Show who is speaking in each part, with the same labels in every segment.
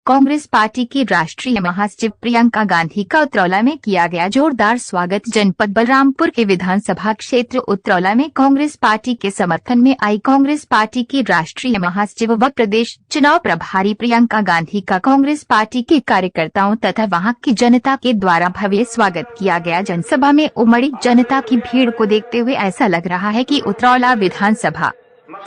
Speaker 1: Congress party की राष्ट्रीय महासचिव प्रियंका गांधी का उतरौला में किया गया जोरदार स्वागत। जनपद बलरामपुर के विधानसभा क्षेत्र उतरौला में कांग्रेस पार्टी के समर्थन में आई कांग्रेस पार्टी की राष्ट्रीय महासचिव व प्रदेश चुनाव प्रभारी प्रियंका गांधी का कांग्रेस पार्टी के कार्यकर्ताओं तथा वहां की जनता के द्वारा भव्य स्वागत किया गया। जनसभा में उमड़ी जनता की भीड़ को देखते हुए ऐसा लग रहा है कि उतरौला विधानसभा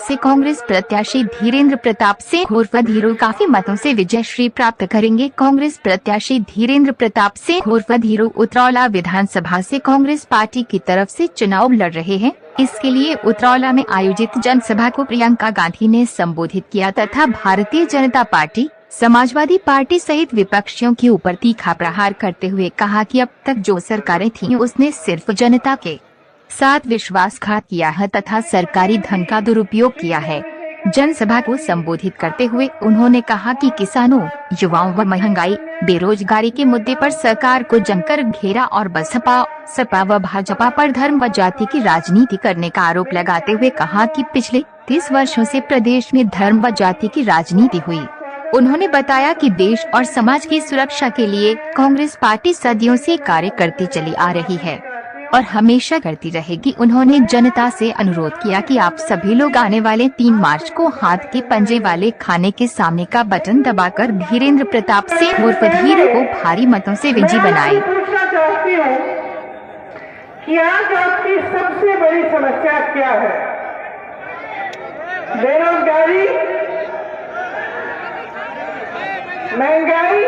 Speaker 1: से कांग्रेस प्रत्याशी धीरेन्द्र प्रताप सिंह उर्फ धीरू काफी मतों से विजयश्री प्राप्त करेंगे। कांग्रेस प्रत्याशी धीरेन्द्र प्रताप सिंह उर्फ धीरू उतरौला विधानसभा से कांग्रेस पार्टी की तरफ से चुनाव लड़ रहे हैं। इसके लिए उतरौला में आयोजित जनसभा को प्रियंका गांधी ने संबोधित किया तथा भारतीय जनता पार्टी, समाजवादी पार्टी सहित विपक्षियों के ऊपर तीखा प्रहार करते हुए कहा कि अब तक जो सरकारें थीं उसने सिर्फ जनता के साथ विश्वासघात किया है तथा सरकारी धन का दुरुपयोग किया है। जनसभा को संबोधित करते हुए उन्होंने कहा कि किसानों, युवाओं व महंगाई, बेरोजगारी के मुद्दे पर सरकार को जमकर घेरा और बसपा, सपा व भाजपा पर धर्म व जाति की राजनीति करने का आरोप लगाते हुए कहा कि पिछले 30 वर्षों से प्रदेश में धर्म व जाति की राजनीति हुई। उन्होंने बताया कि देश और समाज की सुरक्षा के लिए कांग्रेस पार्टी सदियों से कार्य करती चली आ रही है और हमेशा करती रहेगी। उन्होंने जनता से अनुरोध किया कि आप सभी लोग आने वाले 3 मार्च को हाथ के पंजे वाले खाने के सामने का बटन दबाकर धीरेन्द्र प्रताप सिंह उर्फ धीरू को भारी मतों से विजयी बनाएं।
Speaker 2: पूछना चाहती हूँ कि आज आपकी सबसे बड़ी समस्या क्या है? बेरोजगारी, महंगाई,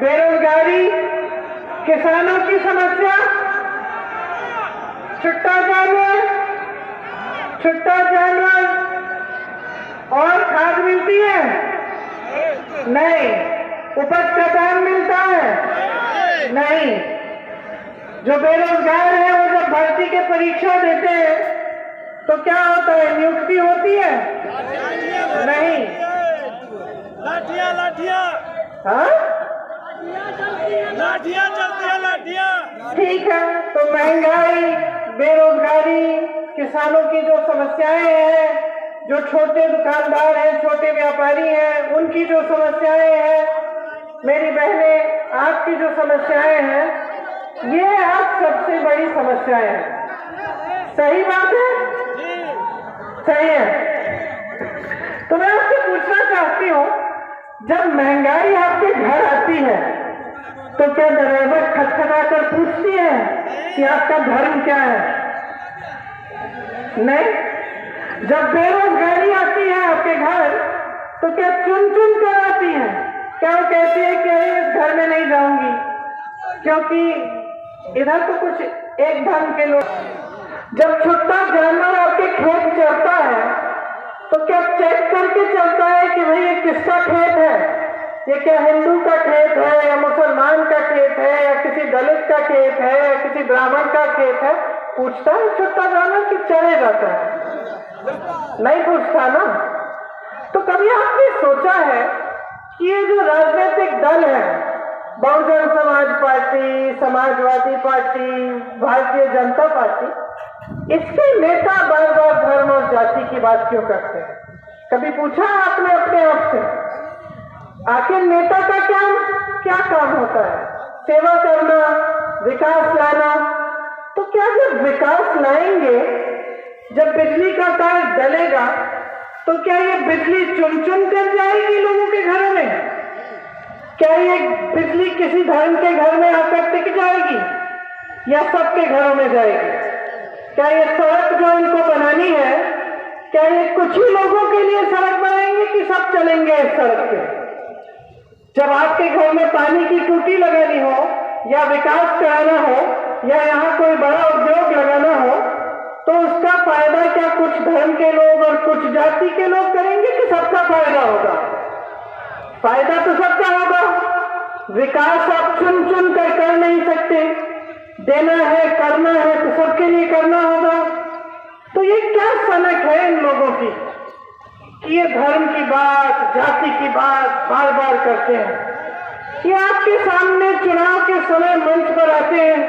Speaker 2: बेरोजगारी, किसानों की समस्या, छुट्टा जानवर और खाद मिलती है? नहीं। उपज का दाम मिलता है? नहीं। जो बेरोजगार है वो जब भर्ती के परीक्षा देते हैं तो क्या होता है? नियुक्ति होती है? नहीं। लाठियां चलती है, लाठियां। ठीक है, तो महंगाई, बेरोजगारी, किसानों की जो समस्याएं हैं, जो छोटे दुकानदार हैं, छोटे व्यापारी हैं, उनकी जो समस्याएं हैं, मेरी बहनें आपकी जो समस्याएं हैं, ये आप सबसे बड़ी समस्याएं हैं। सही बात है? सही है। तो मैं आपसे पूछना चाहती हूँ, जब महंगाई आपके घर आती है तो क्या दरवाजा खटखटा कर पूछती है कि आपका धर्म क्या है? नहीं। जब बेरोजगारी आती है आपके घर तो क्या चुन कर आती है? क्या वो कहती है कि इस घर में नहीं जाऊंगी क्योंकि इधर तो कुछ एक धर्म के लोग। जब छुट्टा जानवर आपके खेत चलता है तो क्या चेक करके चलता है कि भाई ये किसका खेत है? ये क्या हिंदू का खेत है या मुसलमान का खेत है या किसी दलित का खेत है या किसी ब्राह्मण का खेत है? पूछता है छुट्टा जानवर कि चले जाता है? नहीं पूछता ना। तो कभी आपने सोचा है कि ये जो राजनीतिक दल है, Bahujan Samaj party, Samajwadi party, Bharatiya Janata party, इसके नेता बार बार धर्म और जाति की बात क्यों करते हैं? कभी पूछा आपने अपने आप से? आखिर नेता का क्या काम होता है? सेवा करना, विकास लाना। तो क्या जब विकास लाएंगे, जब बिजली का तार डलेगा तो क्या ये बिजली चुन कर जाएगी लोगों के घरों में? क्या ये बिजली किसी धर्म के घर में आकर टिक जाएगी या सबके घरों में जाएगी? क्या ये सड़क जो इनको बनानी है, क्या ये कुछ ही लोगों के लिए सड़क बनाएंगे कि सब चलेंगे इस सड़क पे? जब आपके घर में पानी की टूटी लगानी हो या विकास कराना हो या यहाँ कोई बड़ा उद्योग लगाना हो तो उसका फायदा क्या कुछ धर्म के लोग और कुछ जाति के लोग करेंगे कि सबका फायदा होगा? फायदा तो सबका होगा। विकास आप चुन कर नहीं सकते। देना है, करना है तो सबके लिए करना होगा। तो ये क्या सनक है इन लोगों की कि ये धर्म की बात, जाति की बात बार बार करते हैं? ये आपके सामने चुनाव के समय मंच पर आते हैं,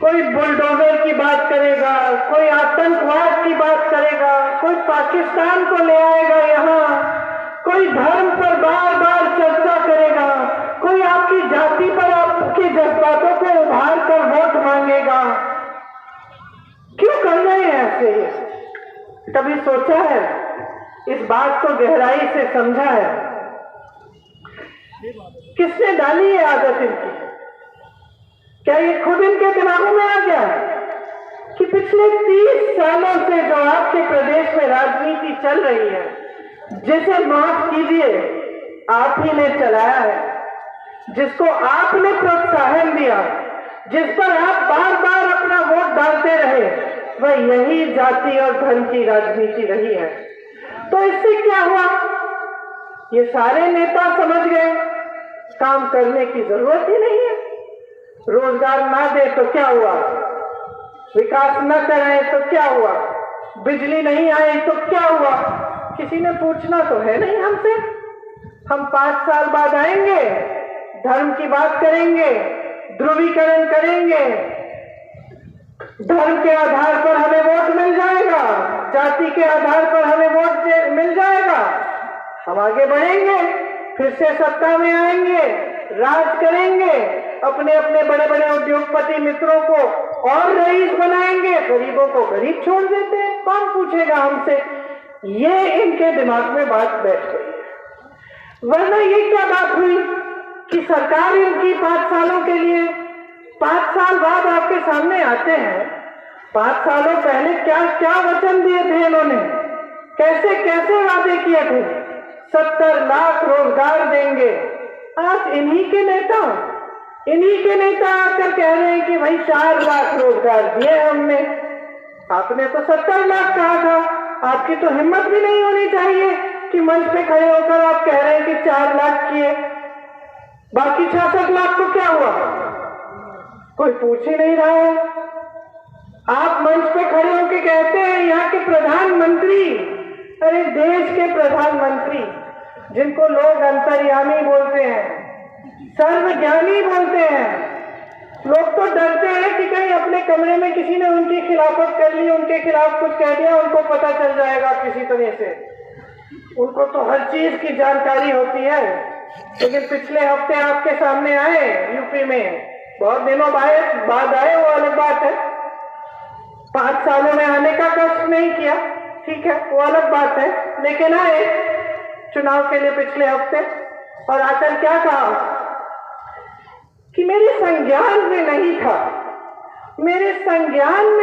Speaker 2: कोई बुलडोजर की बात करेगा, कोई आतंकवाद की बात करेगा, कोई पाकिस्तान को ले आएगा यहाँ, कोई धर्म कभी सोचा है, इस बात को गहराई से समझा है? किसने डाली है आदत इनकी? क्या ये खुद इनके दिमागों में आ गया कि पिछले 30 सालों से जो आपके प्रदेश में राजनीति चल रही है, जिसे माफ कीजिए आप ही ने चलाया है, जिसको आपने प्रोत्साहन दिया, जिस पर आप बार बार अपना वोट डालते रहे, वह यही जाति और धर्म की राजनीति रही है। तो इससे क्या हुआ? ये सारे नेता समझ गए काम करने की जरूरत ही नहीं है। रोजगार ना दे तो क्या हुआ, विकास न कराए तो क्या हुआ, बिजली नहीं आई तो क्या हुआ, किसी ने पूछना तो है नहीं हमसे। हम 5 साल बाद आएंगे, धर्म की बात करेंगे, ध्रुवीकरण करेंगे, धर्म के आधार पर हमें वोट मिल जाएगा, जाति के आधार पर हमें वोट मिल जाएगा, हम आगे बढ़ेंगे, फिर से सत्ता में आएंगे, राज करेंगे, अपने अपने बड़े बड़े उद्योगपति मित्रों को और रईस बनाएंगे, गरीबों को गरीब छोड़ देते हैं, कौन पूछेगा हमसे। ये इनके दिमाग में बात बैठ गई है। वरना ये क्या बात हुई कि सरकार इनकी 5 सालों के लिए 5 साल बाद आपके सामने आते हैं। 5 सालों पहले क्या क्या वचन दिए थे इन्होंने, कैसे कैसे वादे किए थे, 70 लाख रोजगार देंगे। आज इन्हीं के नेता आकर कह रहे हैं कि भाई 4 लाख रोजगार दिए हमने। आपने तो 70 लाख कहा था। आपकी तो हिम्मत भी नहीं होनी चाहिए कि मंच पे खड़े होकर आप कह रहे हैं कि 4 लाख किए, बाकी 66 लाख को क्या हुआ, कोई पूछ ही नहीं रहा है। आप मंच पे खड़े होकर कहते हैं यहाँ के प्रधानमंत्री, अरे देश के प्रधानमंत्री जिनको लोग अंतर्यामी बोलते हैं, सर्वज्ञानी बोलते हैं, लोग तो डरते हैं कि कहीं अपने कमरे में किसी ने उनकी खिलाफत कर ली, उनके खिलाफ कुछ कह दिया, उनको पता चल जाएगा किसी तरह से। उनको तो हर चीज की जानकारी होती है। लेकिन पिछले हफ्ते आपके सामने आए यूपी में, बहुत दिनों बाद आए, वो अलग बात है। 5 सालों में आने का कष्ट नहीं किया, ठीक है, वो अलग बात है, लेकिन आए चुनाव के लिए पिछले हफ्ते, और आकर क्या कहा कि मेरे संज्ञान में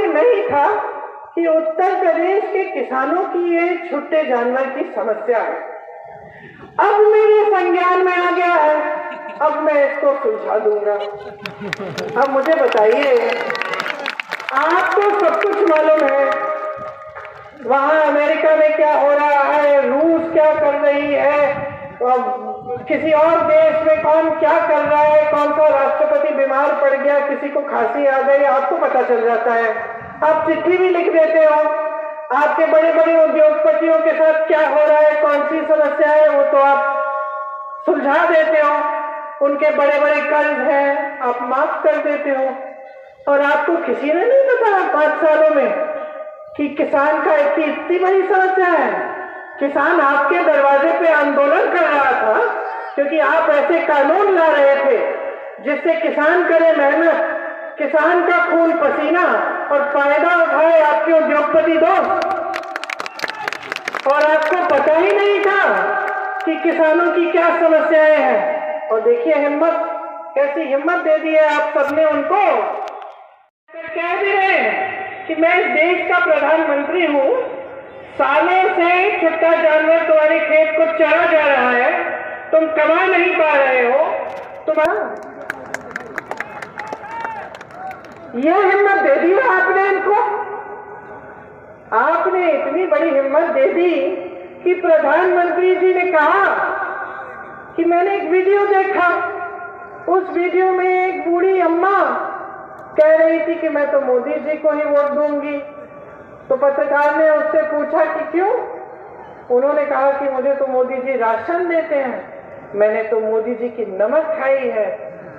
Speaker 2: नहीं था कि उत्तर प्रदेश के किसानों की ये छुट्टे जानवर की समस्या है। अब मेरे संज्ञान में आ गया है, अब मैं इसको सुलझा दूंगा। अब मुझे बताइए, आपको सब कुछ मालूम है, वहां अमेरिका में क्या हो रहा है, रूस क्या कर रही है, किसी और देश में कौन क्या कर रहा है, कौन सा राष्ट्रपति बीमार पड़ गया, किसी को खांसी आ गई, आपको पता चल जाता है। आप चिट्ठी भी लिख देते हो। आपके बड़े बड़े उद्योगपतियों के साथ क्या हो रहा है, कौन सी समस्या है, वो तो आप सुलझा देते हो। उनके बड़े बड़े कर्ज हैं, आप माफ कर देते हो। और आपको किसी ने नहीं बताया 5 सालों में कि किसान का इतनी बड़ी समस्या है। किसान आपके दरवाजे पे आंदोलन कर रहा था क्योंकि आप ऐसे कानून ला रहे थे जिससे किसान करे मेहनत, किसान का खून पसीना, और फायदा उठाए आपके उद्योगपति दोस्त। और आपको पता ही नहीं था कि किसानों की क्या समस्याएं हैं। और देखिए हिम्मत, कैसी हिम्मत दे दी है आप सबने उनको। कह भी रहे हैं कि मैं इस देश का प्रधानमंत्री हूं, सालों से छुट्टा जानवर तुम्हारे खेत को चरा जा रहा है, तुम कमा नहीं पा रहे हो, यह हिम्मत दे दी है आपने इनको। आपने इतनी बड़ी हिम्मत दे दी कि प्रधानमंत्री जी ने कहा कि मैंने एक वीडियो देखा, उस वीडियो में एक बूढ़ी अम्मा कह रही थी कि मैं तो मोदी जी को ही वोट दूंगी। तो पत्रकार ने उससे पूछा कि क्यों? उन्होंने कहा कि मुझे तो मोदी जी राशन देते हैं, मैंने तो मोदी जी की नमक खाई है,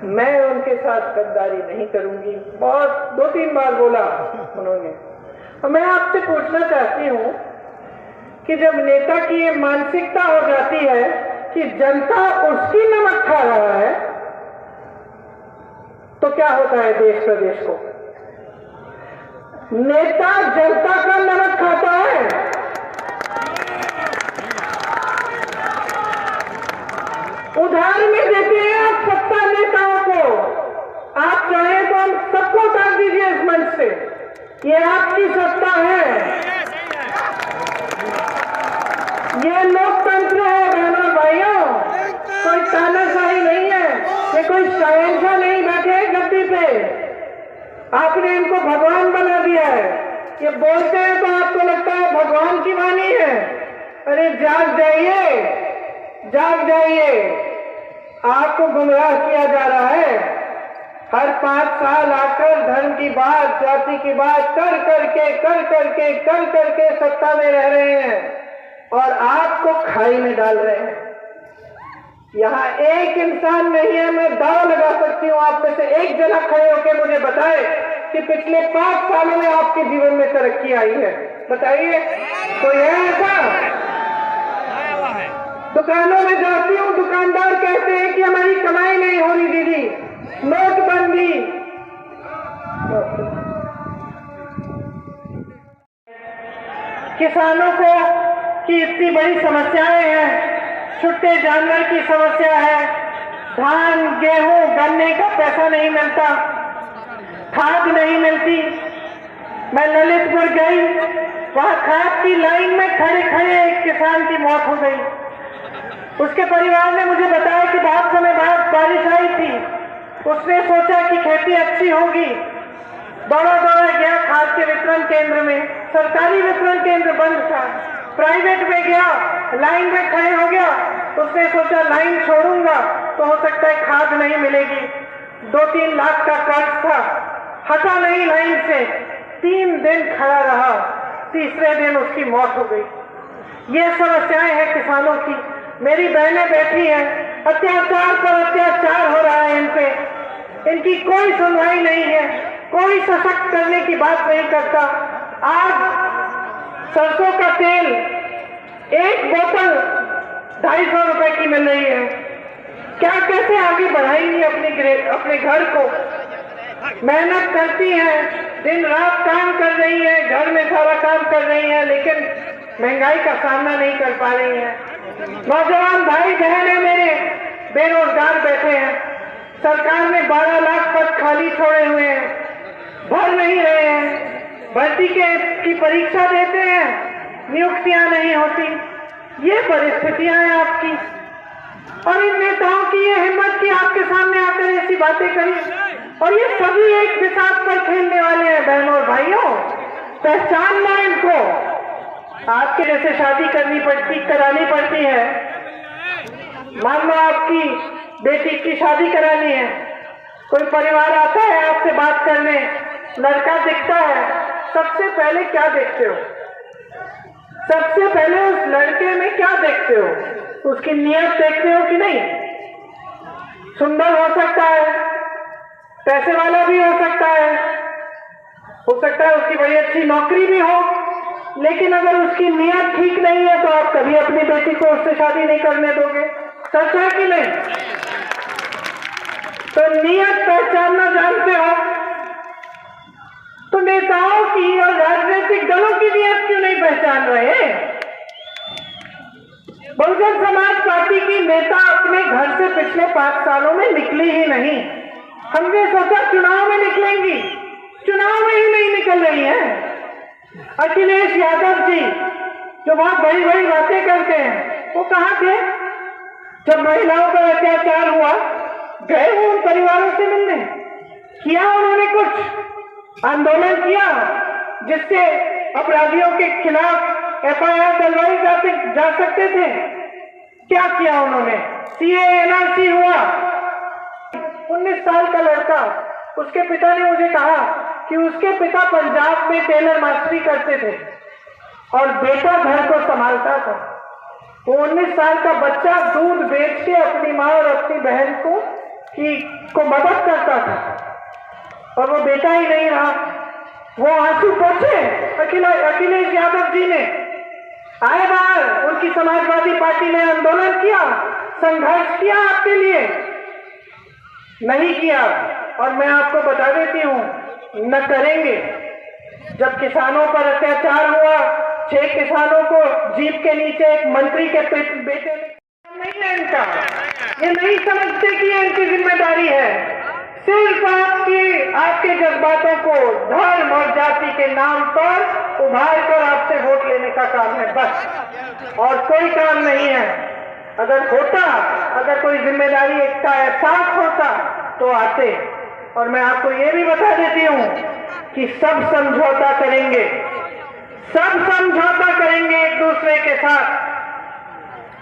Speaker 2: मैं उनके साथ गद्दारी नहीं करूंगी। बहुत 2-3 बार बोला उन्होंने। और मैं आपसे पूछना चाहती हूं कि जब नेता की ये मानसिकता हो जाती है कि जनता उसकी नमक खा रहा है, तो क्या होता है देश प्रदेश को? नेता जनता का नमक खाता है उधार में देते हैं आप सत्ता नेताओं को। आप चाहें तो हम सबको उतार दीजिए इस मंच से, ये आपकी सत्ता है, ये लोकतंत्र है बहनों भाइयों, कोई तानाशाही नहीं है, ये कोई शहंशाह नहीं बैठे गद्दी पे। आपने इनको भगवान बना दिया है, ये बोलते हैं तो आपको लगता है भगवान की वाणी है। अरे जाग जाइए, जाग जाइए, आपको गुमराह किया जा रहा है। हर 5 साल आकर धर्म की बात, जाति की बात कर करके सत्ता में रह रहे हैं और आपको खाई में डाल रहे हैं। यहाँ एक इंसान नहीं है, मैं दाव लगा सकती हूँ आप में से एक जना खड़े होकर मुझे बताए कि पिछले 5 सालों में आपके जीवन में तरक्की आई है। बताइए, कोई है ऐसा? दुकानों में जाती हूँ, दुकानदार कहते हैं कि हमारी कमाई नहीं हो रही दीदी, नोटबंदी। किसानों को की इतनी बड़ी समस्याएं हैं, छुट्टे जानवर की समस्या है, धान गेहूं गन्ने का पैसा नहीं मिलता, खाद नहीं मिलती। मैं ललितपुर गई, वहां खाद की लाइन में खड़े खड़े एक किसान की मौत हो गई। उसके परिवार ने मुझे बताया कि बहुत समय बाद बारिश आई थी, उसने सोचा कि खेती अच्छी होगी, दौड़ा गया खाद के वितरण केंद्र में। सरकारी वितरण केंद्र बंद था, प्राइवेट में गया, लाइन में खड़े हो गया। उसने सोचा लाइन छोड़ूंगा तो हो सकता है खाद नहीं मिलेगी। 2-3 लाख का कर्ज था, हटा नहीं लाइन से, 3 दिन खड़ा रहा, तीसरे दिन उसकी मौत हो गई। ये समस्याएं हैं किसानों की। मेरी बहनें बैठी हैं, अत्याचार पर अत्याचार हो रहा है इन पे, इनकी कोई सुनवाई नहीं है, कोई सशक्त करने की बात नहीं करता। आज सरसों का तेल एक बोतल 250 रुपए की मिल रही है। क्या कैसे आगे बढ़ाएंगी अपने घर को? मेहनत करती हैं, दिन रात काम कर रही है, घर में सारा काम कर रही है, लेकिन महंगाई का सामना नहीं कर पा रही है। नौजवान भाई बहन मेरे बेरोजगार बैठे हैं, सरकार ने 12 लाख पद खाली छोड़े हुए हैं, भर नहीं रहे हैं, भर्ती की परीक्षा देते हैं, नियुक्तियां नहीं होती। ये परिस्थितियां हैं आपकी, और इन नेताओं की ये हिम्मत कि आपके सामने आकर ऐसी बातें करें, और ये सभी एक बिसात पर खेलने वाले हैं। बहनों और भाइयों, पहचानना इनको। आपके जैसे शादी करानी पड़ती है, मान लो आपकी बेटी की शादी करानी है, कोई परिवार आता है आपसे बात करने, लड़का दिखता है, सबसे पहले क्या देखते हो? सबसे पहले उस लड़के में क्या देखते हो? उसकी नीयत देखते हो कि नहीं? सुंदर हो सकता है, पैसे वाला भी हो सकता है उसकी बड़ी अच्छी नौकरी भी हो, लेकिन अगर उसकी नीयत ठीक नहीं है तो आप कभी अपनी बेटी को उससे शादी नहीं करने दोगे। सच है कि नहीं? तो नीयत पहचानना जानते हो तो नेताओं की और राजनीतिक दलों की नीयत क्यों नहीं पहचान रहे? बहुजन समाज पार्टी की नेता अपने घर से पिछले 5 सालों में निकली ही नहीं। हमने सोचा चुनाव में निकलेंगी, चुनाव में ही नहीं निकल रही हैं। अखिलेश यादव जी जो बहुत बड़ी बड़ी बातें करते हैं, वो कहाँ थे जब महिलाओं पर अत्याचार हुआ? गए वो उन परिवारों से मिलने? किया उन्होंने कुछ? आंदोलन किया जिससे अपराधियों के खिलाफ FIR डलवाई जा सकते थे? क्या किया उन्होंने? CA NRC हुआ। 19 साल का लड़का, उसके पिता ने मुझे कहा कि उसके पिता पंजाब में टेलर मास्टरी करते थे और बेटा घर को संभालता था। वो 19 साल का बच्चा दूध बेच के अपनी माँ और अपनी बहन को मदद करता था, और वो बेटा ही नहीं रहा। वो आंसू पोंछे अखिलेश यादव जी ने, आए बाहर, उनकी समाजवादी पार्टी ने आंदोलन किया, संघर्ष किया आपके लिए? नहीं किया। और मैं आपको बता देती हूँ, न करेंगे। जब किसानों पर अत्याचार हुआ, 6 किसानों को जीप के नीचे एक मंत्री के बेटे ने, नहीं है इनका, ये नहीं समझते कि ये इनकी जिम्मेदारी है। सिर्फ आपके जज्बातों को धर्म और जाति के नाम पर उभार कर आपसे वोट लेने का काम है बस, और कोई काम नहीं है। अगर कोई जिम्मेदारी का एहसास होता तो आते। और मैं आपको ये भी बता देती हूँ कि सब समझौता करेंगे एक दूसरे के साथ,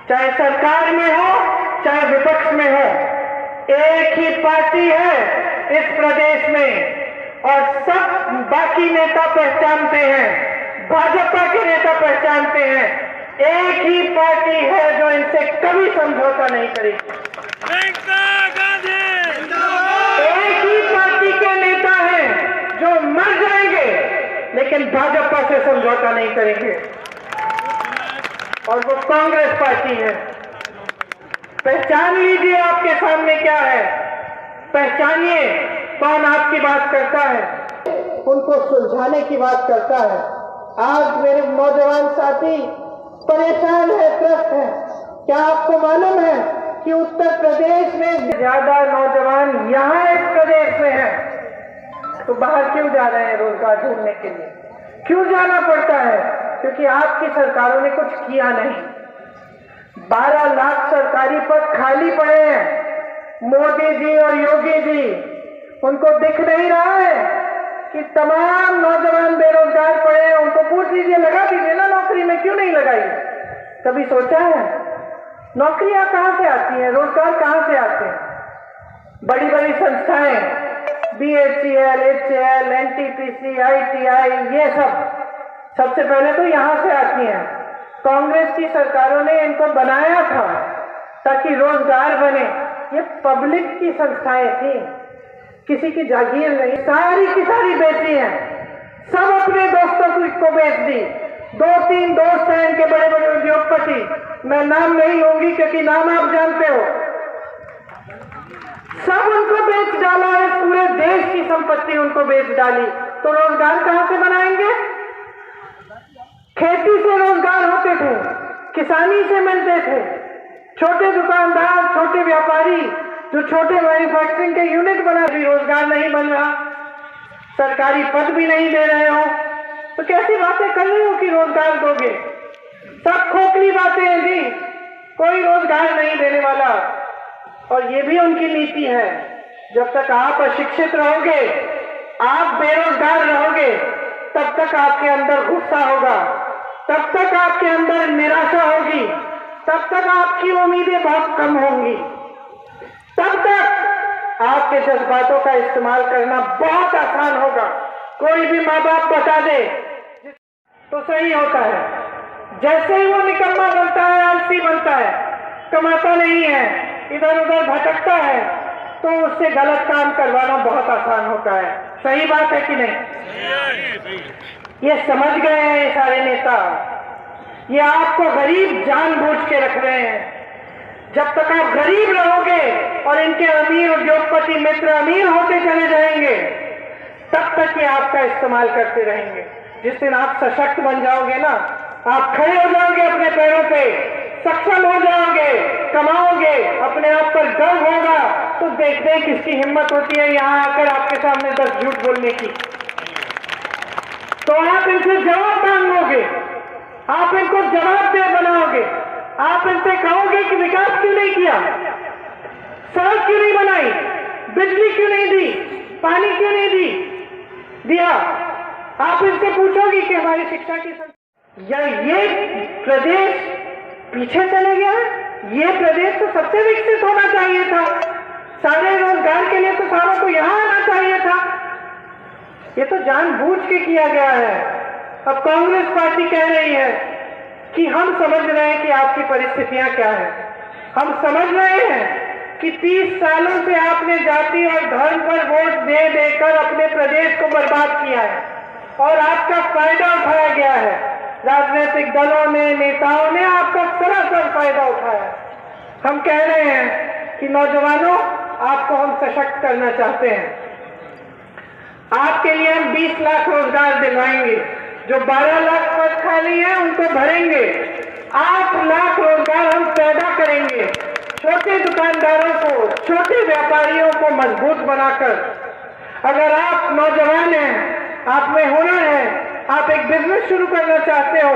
Speaker 2: चाहे सरकार में हो चाहे विपक्ष में हो। एक ही पार्टी है इस प्रदेश में और सब बाकी नेता पहचानते हैं, भाजपा के नेता पहचानते हैं। एक ही पार्टी है जो इनसे कभी समझौता नहीं करेगी। एक ही पार्टी के नेता हैं जो मर जाएंगे लेकिन भाजपा से समझौता नहीं करेंगे, और वो कांग्रेस पार्टी है। पहचान लीजिए आपके सामने क्या है, पहचानिए कौन आपकी बात करता है, उनको सुलझाने की बात करता है। आज मेरे नौजवान साथी परेशान है, त्रस्त है। क्या आपको मालूम है कि उत्तर प्रदेश में ज्यादा नौजवान यहाँ इस प्रदेश में है, तो बाहर क्यों जा रहे हैं रोजगार ढूंढने के लिए? क्यों जाना पड़ता है? क्योंकि आपकी सरकारों ने कुछ किया नहीं। 12 लाख सरकारी पद खाली पड़े हैं। मोदी जी और योगी जी, उनको दिख नहीं रहा है कि तमाम नौजवान बेरोजगार पड़े हैं? उनको पूछ लीजिए, लगा दीजिए ना नौकरी में, क्यों नहीं लगाई? कभी सोचा है? नौकरियां कहां से आती हैं, रोजगार कहां से आते हैं? बड़ी बड़ी संस्थाएं BHEL, HAL, NTPC, ITI, ये सबसे पहले तो यहां से आती हैं। कांग्रेस की सरकारों ने इनको बनाया था ताकि रोजगार बने। ये पब्लिक की संस्थाएं थी, किसी की जागीर नहीं। सारी की सारी बेची हैं, सब अपने दोस्तों को बेच दी। 2-3 दोस्त हैं इनके, बड़े बड़े उद्योगपति, मैं नाम नहीं लूंगी क्योंकि नाम आप जानते हो। सब उनको बेच डाला, इस पूरे देश की संपत्ति उनको बेच डाली, तो रोजगार कहां से बनाएंगे? खेती से रोजगार होते थे, किसानी से मिलते थे। छोटे दुकानदार, छोटे व्यापारी जो छोटे मैन्युफैक्चरिंग के यूनिट बना, भी रोजगार नहीं बन रहा, सरकारी पद भी नहीं दे रहे हो, तो कैसी बातें कर रहे हो कि रोजगार दोगे? सब खोखली बातें हैं जी, कोई रोजगार नहीं देने वाला। और ये भी उनकी नीति है, जब तक आप अशिक्षित रहोगे, आप बेरोजगार रहोगे, तब तक आपके अंदर गुस्सा होगा, तब तक आपके अंदर निराशा होगी, तब तक आपकी उम्मीदें बहुत कम होंगी, तब तक आपके जज्बातों का इस्तेमाल करना बहुत आसान होगा। कोई भी माँ बाप बता दे तो सही होता है, जैसे ही वो निकम्मा बनता है, आलसी बनता है, कमाता नहीं है, इधर उधर भटकता है, तो उससे गलत काम करवाना बहुत आसान होता है। सही बात है कि नहीं? ये समझ गए हैं ये सारे नेता। ये आपको गरीब जानबूझ के रख रहे हैं। जब तक आप गरीब रहोगे और इनके अमीर उद्योगपति मित्र अमीर होते चले जाएंगे, तब तक ये आपका इस्तेमाल करते रहेंगे। जिस दिन आप सशक्त बन जाओगे ना, आप खड़े हो जाओगे अपने पैरों पे, सक्षम हो जाओगे, कमाओगे, अपने आप पर गर्व होगा, तो देखते हैं किसकी हिम्मत होती है यहाँ आकर आपके सामने 10 झूठ बोलने की। तो आप इनसे जवाब मांगोगे, आप इनको जवाबदेह बनाओगे, आप इनसे कहोगे कि विकास क्यों नहीं किया, सड़क क्यों नहीं बनाई, बिजली क्यों नहीं दी, पानी क्यों नहीं दिया। आप इनसे पूछोगे कि हमारी शिक्षा की या ये प्रदेश पीछे चले गया है? ये प्रदेश तो सबसे विकसित होना चाहिए था, सारे रोजगार के लिए तो सारों को यहाँ आना चाहिए था। ये तो जानबूझ के किया गया है। अब कांग्रेस पार्टी कह रही है कि हम समझ रहे हैं कि आपकी परिस्थितियां क्या है, हम समझ रहे हैं कि 30 सालों से आपने जाति और धर्म पर वोट दे देकर अपने प्रदेश को बर्बाद किया है और आपका फायदा उठाया गया है। राजनीतिक दलों ने, नेताओं ने आपका सरासर फायदा उठाया। हम कह रहे हैं कि नौजवानों, आपको हम सशक्त करना चाहते हैं। आपके लिए हम 20 लाख रोजगार दिलवाएंगे, जो 12 लाख पद खाली हैं उनको भरेंगे। 8 लाख रोजगार हम पैदा करेंगे। छोटे दुकान दुकानदारों को, छोटे व्यापारियों को मजबूत बनाकर, अगर आप नौजवान हैं, आप में हुनर है, आप एक बिजनेस शुरू करना चाहते हो,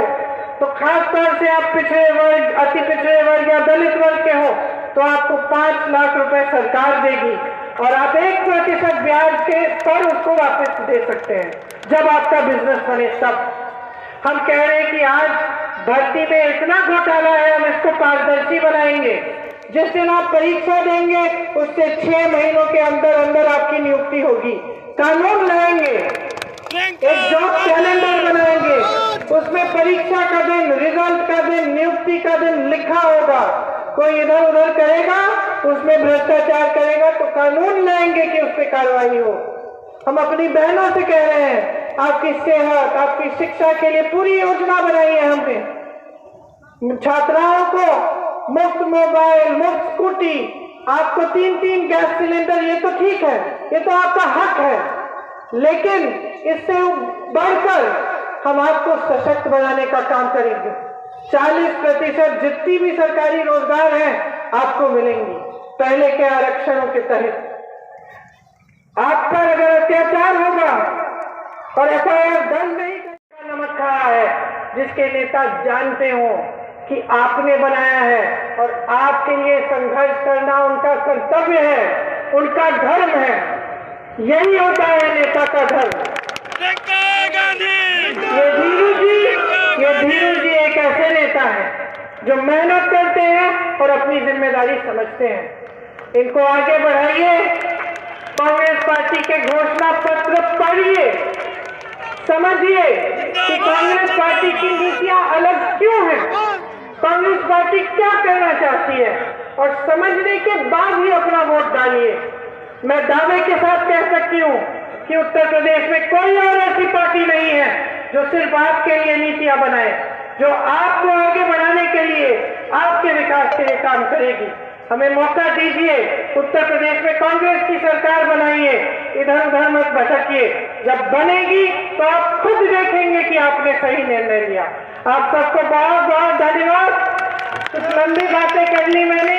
Speaker 2: तो खास तौर से आप पिछड़े वर्ग, अति पिछड़े वर्ग या दलित वर्ग के हो, तो आपको 5 लाख रुपए सरकार देगी और आप 1% ब्याज के पर उसको वापस दे सकते हैं जब आपका बिजनेस बने। तब हम कह रहे हैं कि आज भर्ती में इतना घोटाला है, हम इसको पारदर्शी बनाएंगे। जिस दिन आप परीक्षा देंगे उससे 6 महीनों के अंदर अंदर आपकी नियुक्ति होगी। कानून लाएंगे, एक जॉब कैलेंडर बनाएंगे, उसमें परीक्षा का दिन, रिजल्ट का दिन, नियुक्ति का दिन लिखा होगा। कोई इधर उधर करेगा, उसमें भ्रष्टाचार करेगा तो कानून लाएंगे कि उस पर कार्रवाई हो। हम अपनी बहनों से कह रहे हैं, आपकी सेहत, आपकी शिक्षा के लिए पूरी योजना बनाई है हमने। छात्राओं को मुफ्त मोबाइल, मुफ्त स्कूटी, आपको 3-3 गैस सिलेंडर, ये तो ठीक है, ये तो आपका हक है, लेकिन इससे बढ़कर हम आपको सशक्त बनाने का काम करेंगे। 40% जितनी भी सरकारी रोजगार हैं आपको मिलेंगी पहले के आरक्षणों के तहत। आप पर अगर अत्याचार होगा और FIR दर्ज नहीं करने नमक खाया है, जिसके नेता जानते हो कि आपने बनाया है और आपके लिए संघर्ष करना उनका कर्तव्य है, उनका धर्म है। यही होता है नेता का धर्म। ये धीरू जी एक ऐसे नेता हैं जो मेहनत करते हैं और अपनी जिम्मेदारी समझते हैं। इनको आगे बढ़ाइए, कांग्रेस पार्टी के घोषणा पत्र पढ़िए, समझिए कि कांग्रेस पार्टी की नीतियां अलग क्यों हैं, कांग्रेस पार्टी क्या करना चाहती है, और समझने के बाद ही अपना वोट डालिए। मैं दावे के साथ कह सकती हूँ कि उत्तर प्रदेश में कोई और ऐसी पार्टी नहीं है जो सिर्फ आपके लिए नीतियां बनाए, जो आपको आगे बढ़ाने के लिए, आपके विकास के लिए काम करेगी। हमें मौका दीजिए, उत्तर प्रदेश में कांग्रेस की सरकार बनाइए, इधर उधर मत भटकिए। जब बनेगी तो आप खुद देखेंगे कि आपने सही निर्णय लिया। आप सबको बहुत बहुत धन्यवाद। कुछ लंबी बातें कर ली मैंने,